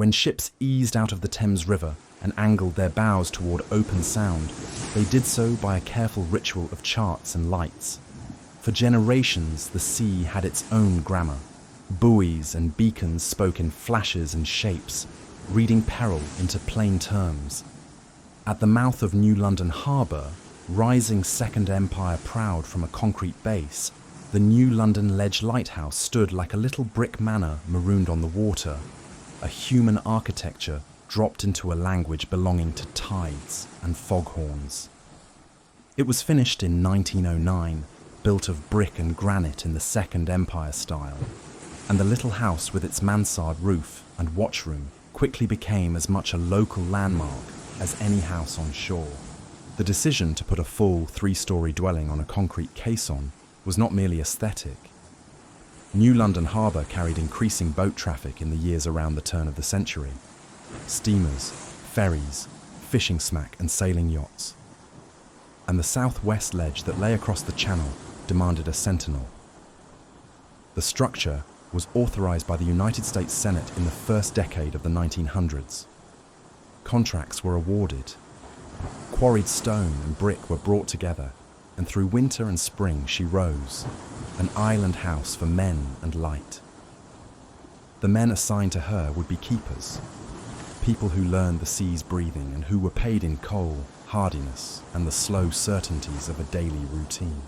When ships eased out of the Thames River and angled their bows toward open sound, they did so by a careful ritual of charts and lights. For generations, the sea had its own grammar. Buoys and beacons spoke in flashes and shapes, reading peril into plain terms. At the mouth of New London Harbour, rising Second Empire proud from a concrete base, the new London Ledge Lighthouse stood like a little brick manor marooned on the water, a human architecture dropped into a language belonging to tides and foghorns. It was finished in 1909, built of brick and granite in the Second Empire style, and the little house with its mansard roof and watchroom quickly became as much a local landmark as any house on shore. The decision to put a full 3-story dwelling on a concrete caisson was not merely aesthetic. New London Harbour carried increasing boat traffic in the years around the turn of the century. Steamers, ferries, fishing smack and sailing yachts. And the southwest ledge that lay across the channel demanded a sentinel. The structure was authorised by the United States Senate in the first decade of the 1900s. Contracts were awarded. Quarried stone and brick were brought together, and through winter and spring she rose, an island house for men and light. The men assigned to her would be keepers, people who learned the sea's breathing and who were paid in coal, hardiness, and the slow certainties of a daily routine.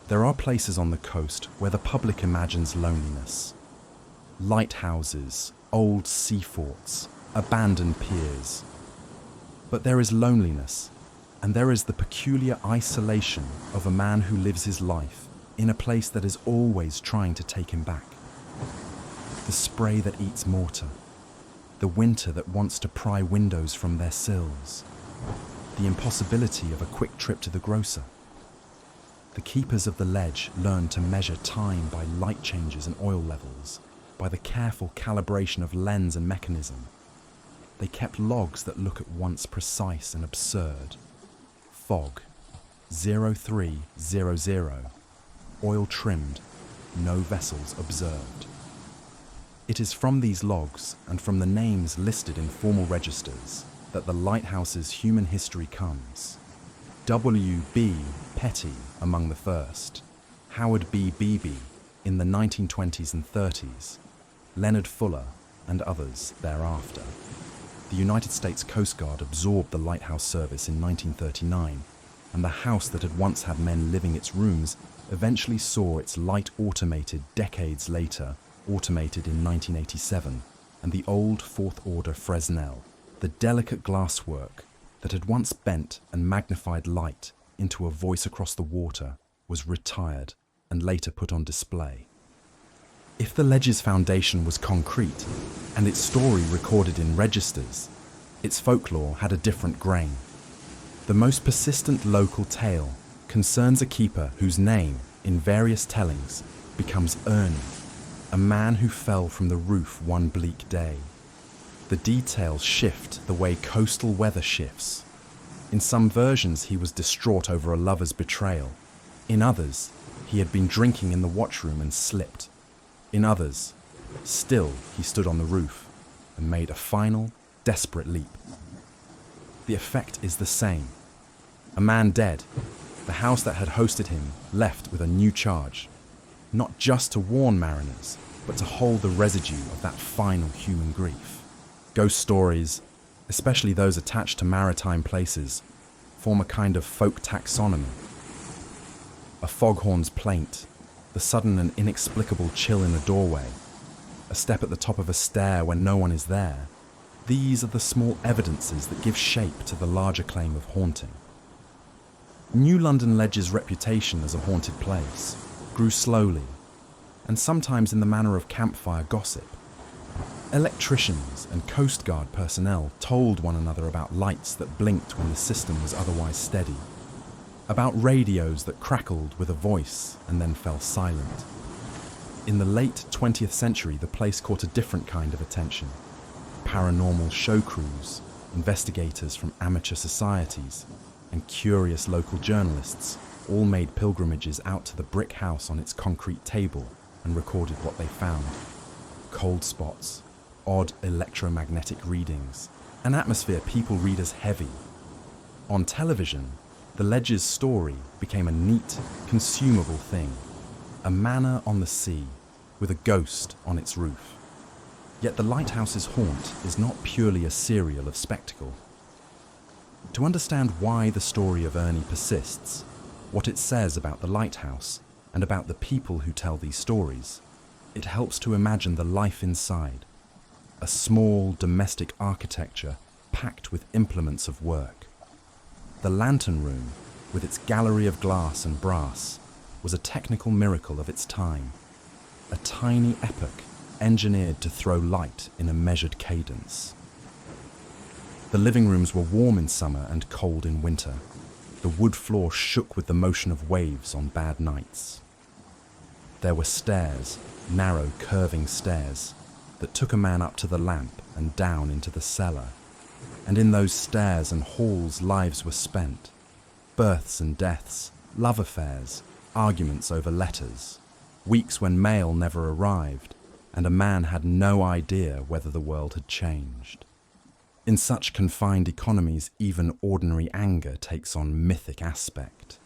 There are places on the coast where the public imagines loneliness. Lighthouses, old sea forts, abandoned piers. But there is loneliness, and there is the peculiar isolation of a man who lives his life in a place that is always trying to take him back. The spray that eats mortar, the winter that wants to pry windows from their sills, the impossibility of a quick trip to the grocer. The keepers of the ledge learned to measure time by light changes and oil levels, by the careful calibration of lens and mechanism. They kept logs that look at once precise and absurd. Fog, 0300, oil trimmed, no vessels observed. It is from these logs and from the names listed in formal registers that the lighthouse's human history comes. W.B. Petty among the first, Howard B. Beebe in the 1920s and 30s, Leonard Fuller and others thereafter. The United States Coast Guard absorbed the lighthouse service in 1939, and the house that had once had men living its rooms eventually saw its light automated decades later, automated in 1987, and the old Fourth Order Fresnel, the delicate glasswork that had once bent and magnified light into a voice across the water, was retired and later put on display. If the ledge's foundation was concrete, and its story recorded in registers, its folklore had a different grain. The most persistent local tale concerns a keeper whose name, in various tellings, becomes Ernie, a man who fell from the roof one bleak day. The details shift the way coastal weather shifts. In some versions, he was distraught over a lover's betrayal. In others, he had been drinking in the watchroom and slipped. In others, still he stood on the roof and made a final, desperate leap. The effect is the same. A man dead, the house that had hosted him left with a new charge, not just to warn mariners, but to hold the residue of that final human grief. Ghost stories, especially those attached to maritime places, form a kind of folk taxonomy. A foghorn's plaint, the sudden and inexplicable chill in a doorway, a step at the top of a stair when no one is there. These are the small evidences that give shape to the larger claim of haunting. New London Ledge's reputation as a haunted place grew slowly, and sometimes in the manner of campfire gossip. Electricians and Coast Guard personnel told one another about lights that blinked when the system was otherwise steady, about radios that crackled with a voice and then fell silent. In the late 20th century, the place caught a different kind of attention. Paranormal show crews, investigators from amateur societies, and curious local journalists all made pilgrimages out to the brick house on its concrete table and recorded what they found. Cold spots, odd electromagnetic readings, an atmosphere people read as heavy. On television, the Ledge's story became a neat, consumable thing, a manor on the sea with a ghost on its roof. Yet the lighthouse's haunt is not purely a serial of spectacle. To understand why the story of Ernie persists, what it says about the lighthouse, and about the people who tell these stories, it helps to imagine the life inside, a small domestic architecture packed with implements of work. The lantern room, with its gallery of glass and brass, was a technical miracle of its time, a tiny epoch engineered to throw light in a measured cadence. The living rooms were warm in summer and cold in winter. The wood floor shook with the motion of waves on bad nights. There were stairs, narrow, curving stairs, that took a man up to the lamp and down into the cellar. And in those stairs and halls lives were spent. Births and deaths, love affairs, arguments over letters, weeks when mail never arrived, and a man had no idea whether the world had changed. In such confined economies, even ordinary anger takes on mythic aspect.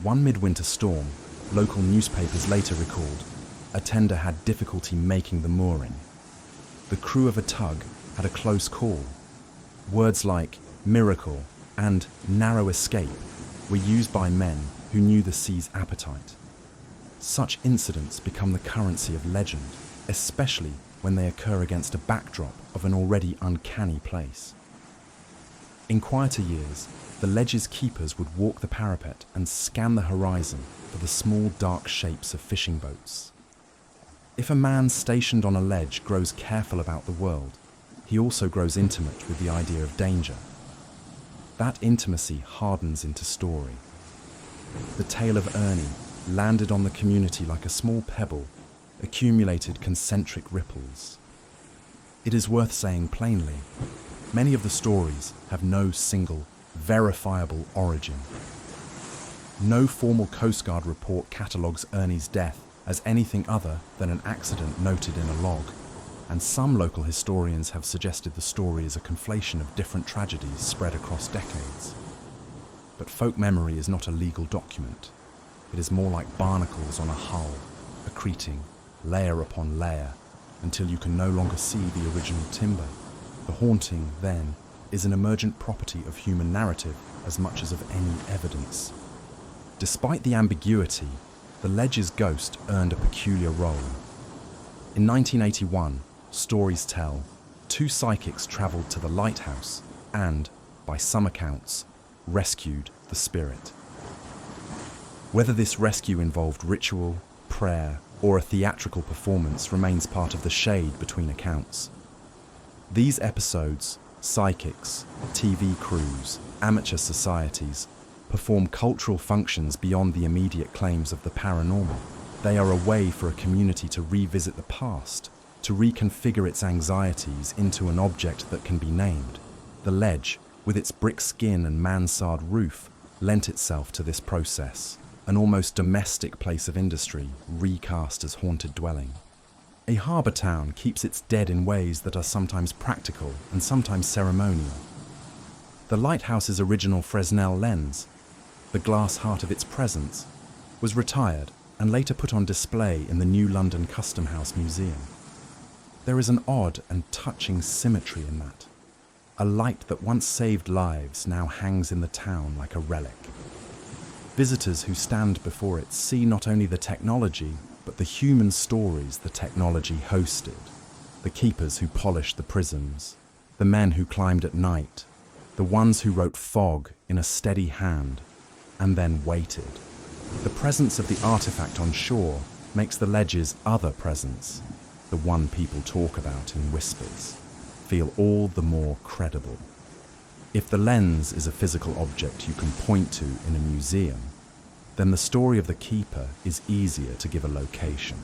One midwinter storm, local newspapers later recalled, a tender had difficulty making the mooring. The crew of a tug had a close call. Words like miracle and narrow escape were used by men who knew the sea's appetite. Such incidents become the currency of legend, especially when they occur against a backdrop of an already uncanny place. In quieter years, the Ledge's keepers would walk the parapet and scan the horizon for the small dark shapes of fishing boats. If a man stationed on a ledge grows careful about the world, he also grows intimate with the idea of danger. That intimacy hardens into story. The tale of Ernie landed on the community like a small pebble, accumulated concentric ripples. It is worth saying plainly, many of the stories have no single, verifiable origin. No formal Coast Guard report catalogues Ernie's death as anything other than an accident noted in a log, and some local historians have suggested the story is a conflation of different tragedies spread across decades. But folk memory is not a legal document. It is more like barnacles on a hull, accreting layer upon layer until you can no longer see the original timber. The haunting, then, is an emergent property of human narrative as much as of any evidence. Despite the ambiguity, the Ledge's ghost earned a peculiar role. In 1981, stories tell, two psychics travelled to the lighthouse and, by some accounts, rescued the spirit. Whether this rescue involved ritual, prayer, or a theatrical performance remains part of the shade between accounts. These episodes, psychics, TV crews, amateur societies, perform cultural functions beyond the immediate claims of the paranormal. They are a way for a community to revisit the past, to reconfigure its anxieties into an object that can be named. The Ledge, with its brick skin and mansard roof, lent itself to this process, an almost domestic place of industry recast as haunted dwelling. A harbour town keeps its dead in ways that are sometimes practical and sometimes ceremonial. The lighthouse's original Fresnel lens, the glass heart of its presence, was retired and later put on display in the new London Custom House Museum. There is an odd and touching symmetry in that. A light that once saved lives now hangs in the town like a relic. Visitors who stand before it see not only the technology, but the human stories the technology hosted. The keepers who polished the prisms, the men who climbed at night, the ones who wrote fog in a steady hand, and then waited. The presence of the artifact on shore makes the Ledge's other presence, the one people talk about in whispers, feel all the more credible. If the lens is a physical object you can point to in a museum, then the story of the keeper is easier to give a location.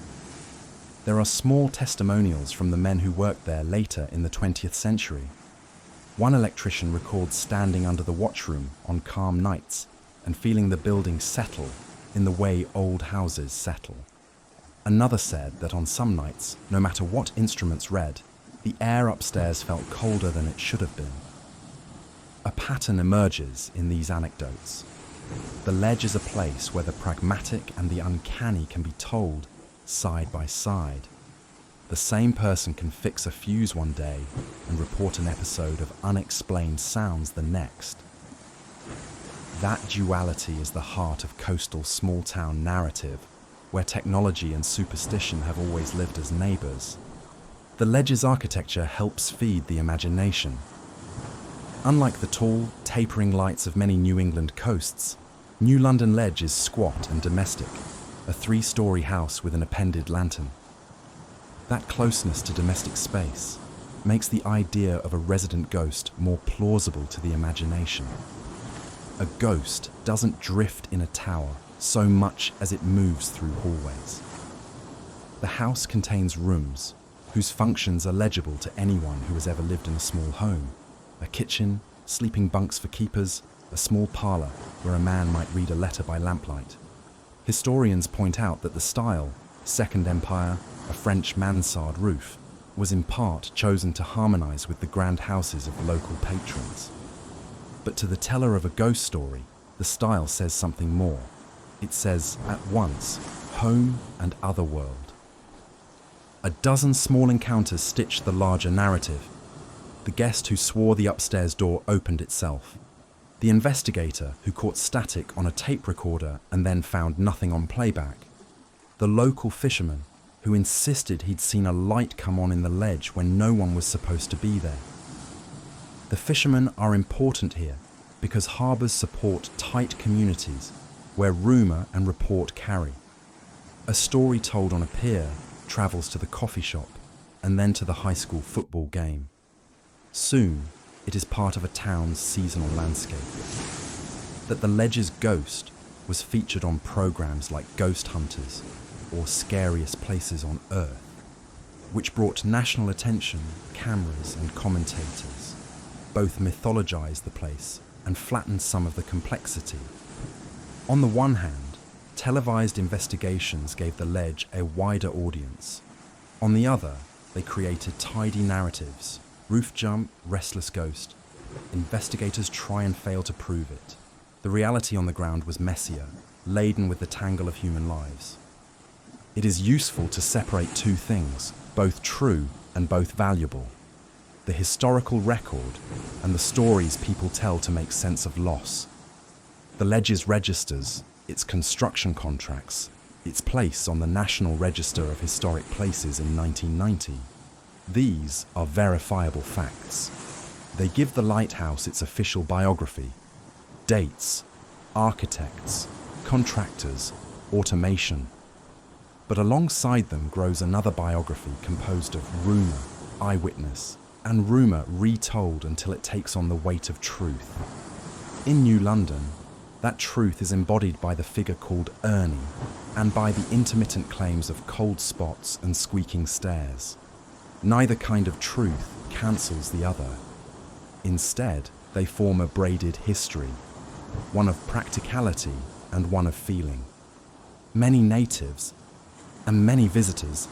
There are small testimonials from the men who worked there later in the 20th century. One electrician records standing under the watchroom on calm nights and feeling the building settle in the way old houses settle. Another said that on some nights, no matter what instruments read, the air upstairs felt colder than it should have been. A pattern emerges in these anecdotes. The ledge is a place where the pragmatic and the uncanny can be told side by side. The same person can fix a fuse one day and report an episode of unexplained sounds the next. That duality is the heart of coastal small-town narrative, where technology and superstition have always lived as neighbours. The ledge's architecture helps feed the imagination. Unlike the tall, tapering lights of many New England coasts, New London Ledge is squat and domestic, a 3-story house with an appended lantern. That closeness to domestic space makes the idea of a resident ghost more plausible to the imagination. A ghost doesn't drift in a tower so much as it moves through hallways. The house contains rooms whose functions are legible to anyone who has ever lived in a small home. A kitchen, sleeping bunks for keepers, a small parlour where a man might read a letter by lamplight. Historians point out that the style, Second Empire, a French mansard roof, was in part chosen to harmonise with the grand houses of local patrons. But to the teller of a ghost story, the style says something more. It says, at once, home and otherworld. A dozen small encounters stitch the larger narrative. The guest who swore the upstairs door opened itself. The investigator who caught static on a tape recorder and then found nothing on playback. The local fisherman who insisted he'd seen a light come on in the ledge when no one was supposed to be there. The fishermen are important here because harbours support tight communities where rumour and report carry. A story told on a pier travels to the coffee shop and then to the high school football game. Soon, it is part of a town's seasonal landscape. That the ledge's ghost was featured on programmes like Ghost Hunters or Scariest Places on Earth, which brought national attention, cameras and commentators. Both mythologise the place and flatten some of the complexity. On the one hand, televised investigations gave the ledge a wider audience. On the other, they created tidy narratives. Roof jump, restless ghost. Investigators try and fail to prove it. The reality on the ground was messier, laden with the tangle of human lives. It is useful to separate two things, both true and both valuable. The historical record and the stories people tell to make sense of loss. The ledge's registers, its construction contracts, its place on the National Register of Historic Places in 1990. These are verifiable facts. They give the lighthouse its official biography, dates, architects, contractors, automation. But alongside them grows another biography composed of rumour, eyewitness, and rumour retold until it takes on the weight of truth. In New London, that truth is embodied by the figure called Ernie and by the intermittent claims of cold spots and squeaking stairs. Neither kind of truth cancels the other. Instead, they form a braided history, one of practicality and one of feeling. Many natives and many visitors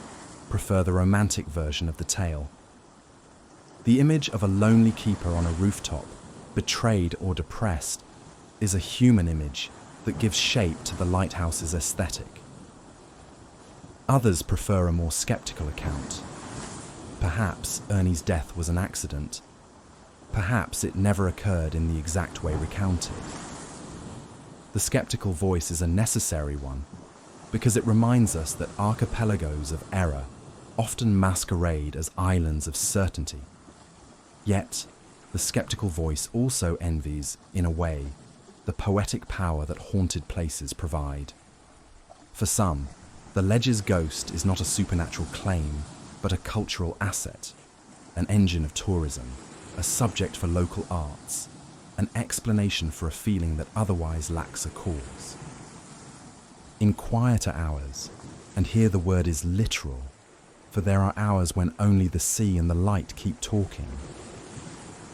prefer the romantic version of the tale. The image of a lonely keeper on a rooftop, betrayed or depressed, is a human image that gives shape to the lighthouse's aesthetic. Others prefer a more skeptical account. Perhaps Ernie's death was an accident. Perhaps it never occurred in the exact way recounted. The skeptical voice is a necessary one because it reminds us that archipelagos of error often masquerade as islands of certainty. Yet, the skeptical voice also envies, in a way, the poetic power that haunted places provide. For some, the ledge's ghost is not a supernatural claim, but a cultural asset, an engine of tourism, a subject for local arts, an explanation for a feeling that otherwise lacks a cause. In quieter hours, and here the word is literal, for there are hours when only the sea and the light keep talking,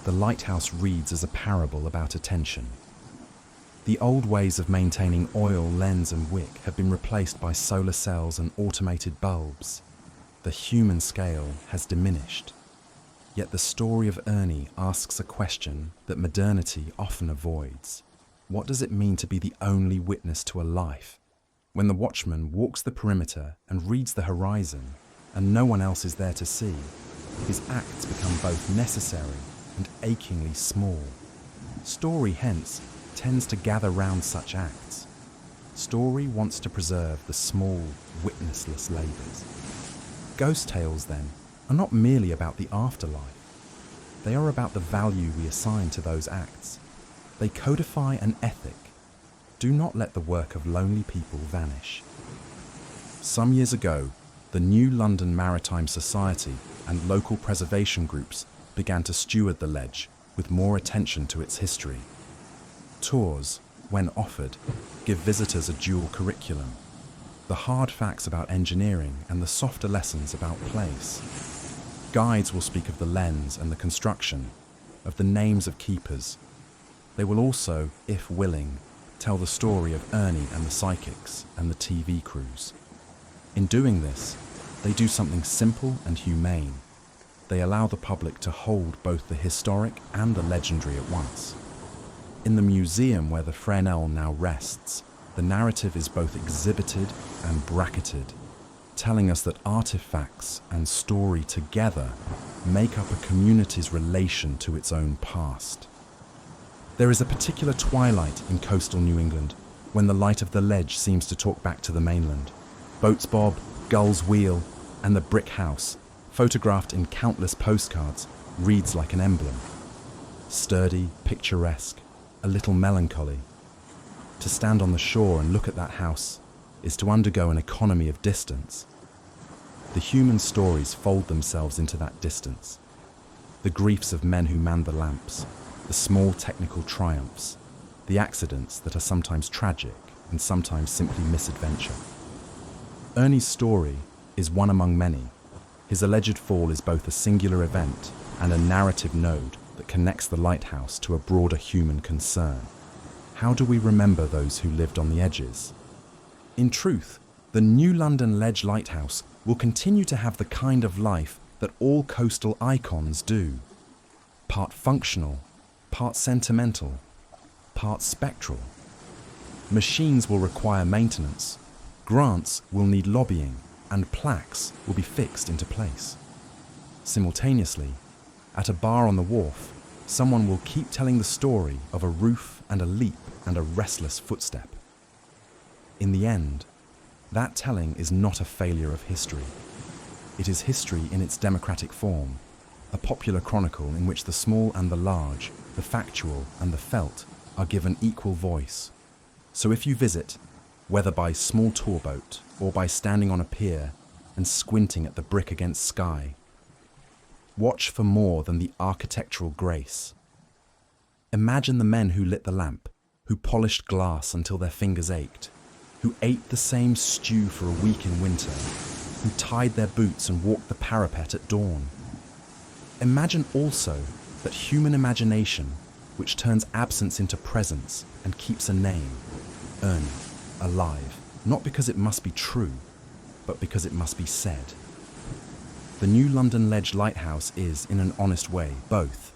the lighthouse reads as a parable about attention. The old ways of maintaining oil, lens and wick have been replaced by solar cells and automated bulbs. The human scale has diminished. Yet the story of Ernie asks a question that modernity often avoids. What does it mean to be the only witness to a life? When the watchman walks the perimeter and reads the horizon, and no one else is there to see, his acts become both necessary and achingly small. Story, hence, tends to gather round such acts. Story wants to preserve the small, witnessless labours. Ghost tales, then, are not merely about the afterlife. They are about the value we assign to those acts. They codify an ethic. Do not let the work of lonely people vanish. Some years ago, the new London Maritime Society and local preservation groups began to steward the ledge with more attention to its history. Tours, when offered, give visitors a dual curriculum: the hard facts about engineering and the softer lessons about place. Guides will speak of the lens and the construction, of the names of keepers. They will also, if willing, tell the story of Ernie and the psychics and the TV crews. In doing this, they do something simple and humane. They allow the public to hold both the historic and the legendary at once. In the museum where the Fresnel now rests, the narrative is both exhibited and bracketed, telling us that artifacts and story together make up a community's relation to its own past. There is a particular twilight in coastal New England when the light of the ledge seems to talk back to the mainland. Boats bob, gulls wheel, and the brick house, photographed in countless postcards, reads like an emblem. Sturdy, picturesque, a little melancholy. To stand on the shore and look at that house is to undergo an economy of distance. The human stories fold themselves into that distance. The griefs of men who manned the lamps, the small technical triumphs, the accidents that are sometimes tragic and sometimes simply misadventure. Ernie's story is one among many. His alleged fall is both a singular event and a narrative node that connects the lighthouse to a broader human concern. How do we remember those who lived on the edges? In truth, the new London Ledge Lighthouse will continue to have the kind of life that all coastal icons do. Part functional, part sentimental, part spectral. Machines will require maintenance, grants will need lobbying, and plaques will be fixed into place. Simultaneously, at a bar on the wharf, someone will keep telling the story of a roof and a leap and a restless footstep. In the end, that telling is not a failure of history. It is history in its democratic form, a popular chronicle in which the small and the large, the factual and the felt, are given equal voice. So if you visit, whether by small tour boat or by standing on a pier and squinting at the brick against sky, watch for more than the architectural grace. Imagine the men who lit the lamp, who polished glass until their fingers ached, who ate the same stew for a week in winter, who tied their boots and walked the parapet at dawn. Imagine also that human imagination, which turns absence into presence and keeps a name, Ernie, alive, not because it must be true, but because it must be said. The new London Ledge Lighthouse is, in an honest way, both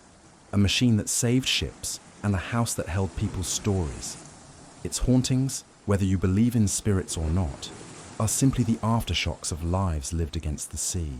a machine that saved ships and a house that held people's stories. Its hauntings, whether you believe in spirits or not, are simply the aftershocks of lives lived against the sea.